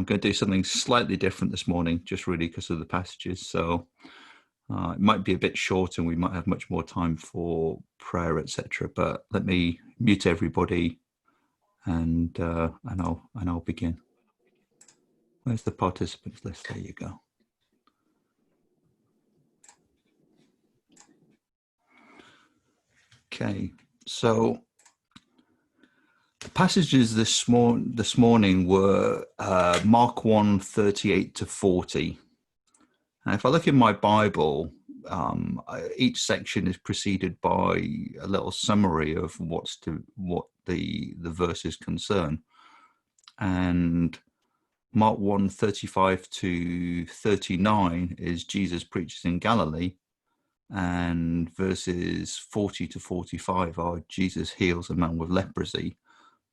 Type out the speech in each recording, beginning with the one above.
I'm going to do something slightly different this morning, just really because of the passages. So it might be a bit short and we might have much more time for prayer, etc. But let me mute everybody and I'll begin. Where's the participants list? There you go. Okay, so the passages this morning were Mark 1:38 to 40. And if I look in my Bible, each section is preceded by a little summary of what the verses concern. And Mark 1:35 to 39 is Jesus preaches in Galilee, and verses 40 to 45 are Jesus heals a man with leprosy.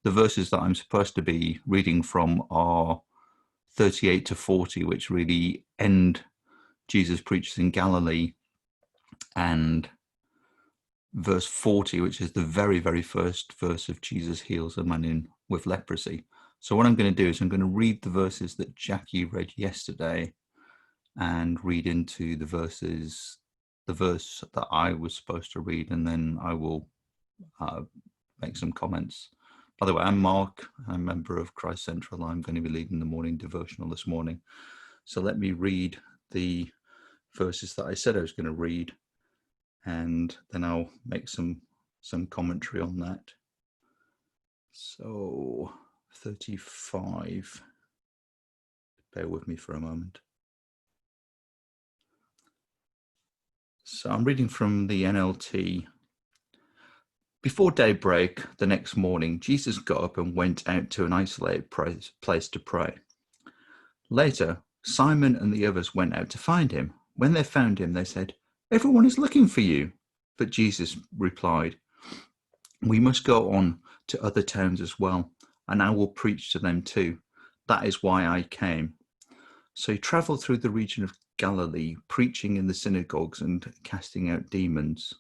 The verses that I'm supposed to be reading from are 38 to 40, which really end Jesus preaches in Galilee, and verse 40, which is the very, very first verse of Jesus heals a man with leprosy. So what I'm going to do is I'm going to read the verses that Jackie read yesterday and read into the verse that I was supposed to read, and then I will make some comments. By the way, I'm Mark. I'm a member of Christ Central. I'm going to be leading the morning devotional this morning. So let me read the verses that I said I was going to read, and then I'll make some commentary on that. So 35, bear with me for a moment. So I'm reading from the NLT. Before daybreak the next morning, Jesus got up and went out to an isolated place to pray. Later, Simon and the others went out to find him. When they found him, they said, "Everyone is looking for you." But Jesus replied, "We must go on to other towns as well, and I will preach to them too. That is why I came." So he traveled through the region of Galilee, preaching in the synagogues and casting out demons.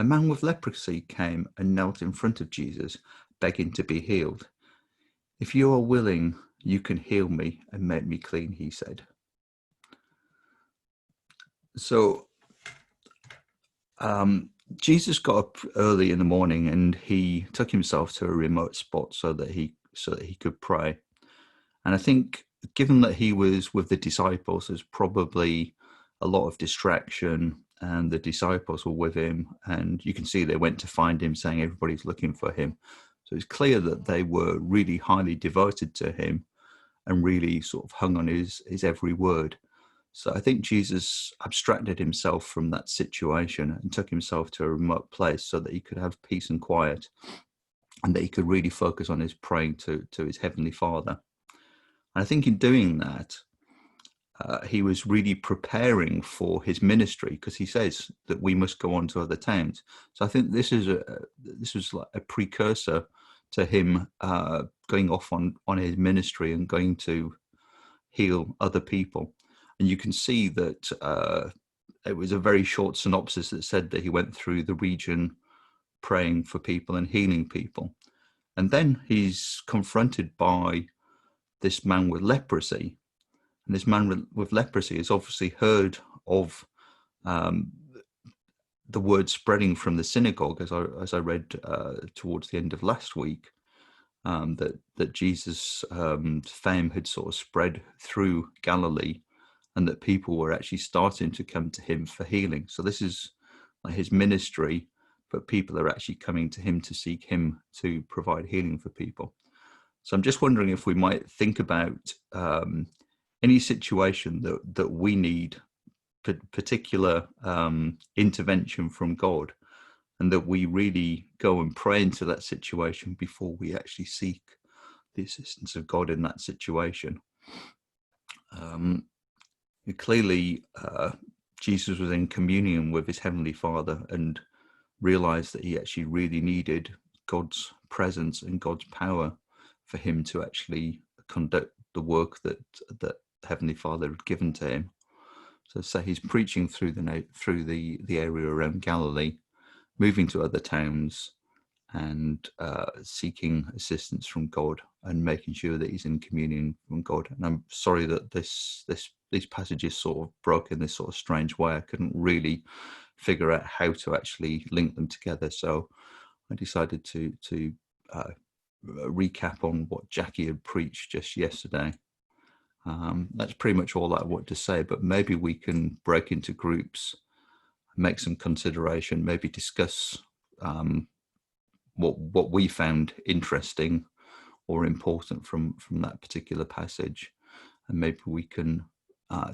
A man with leprosy came and knelt in front of Jesus, begging to be healed. "If you are willing, you can heal me and make me clean," he said. So Jesus got up early in the morning and he took himself to a remote spot so that he could pray. And I think, given that he was with the disciples, there's probably a lot of distraction, and the disciples were with him, and you can see they went to find him, saying everybody's looking for him. So it's clear that they were really highly devoted to him and really sort of hung on his every word. So I think Jesus abstracted himself from that situation and took himself to a remote place so that he could have peace and quiet, and that he could really focus on his praying to his heavenly Father. And I think in doing that, he was really preparing for his ministry, because he says that we must go on to other towns. So I think this was like a precursor to him going off on his ministry and going to heal other people. And you can see that it was a very short synopsis that said that he went through the region praying for people and healing people. And then he's confronted by this man with leprosy. And this man with leprosy has obviously heard of the word spreading from the synagogue, as I read towards the end of last week, that Jesus' fame had sort of spread through Galilee, and that people were actually starting to come to him for healing. So this is like his ministry, but people are actually coming to him to seek him to provide healing for people. So I'm just wondering if we might think about any situation that we need particular intervention from God, and that we really go and pray into that situation before we actually seek the assistance of God in that situation. Clearly, Jesus was in communion with his heavenly Father and realized that he actually really needed God's presence and God's power for him to actually conduct the work that Heavenly Father had given to him. So he's preaching through the area around Galilee, moving to other towns, and seeking assistance from God and making sure that he's in communion with God. And I'm sorry that these passages sort of broke in this sort of strange way. I couldn't really figure out how to actually link them together, so I decided to recap on what Jackie had preached just yesterday. That's pretty much all I want to say, but maybe we can break into groups, make some consideration, maybe discuss what we found interesting or important from that particular passage, and maybe we can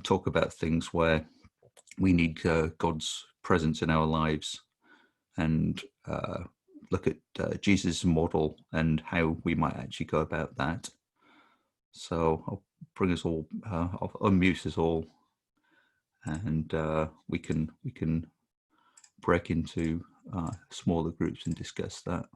talk about things where we need God's presence in our lives, and look at Jesus' model and how we might actually go about that. So I'll bring us all, I'll unmute us all, and we can break into smaller groups and discuss that.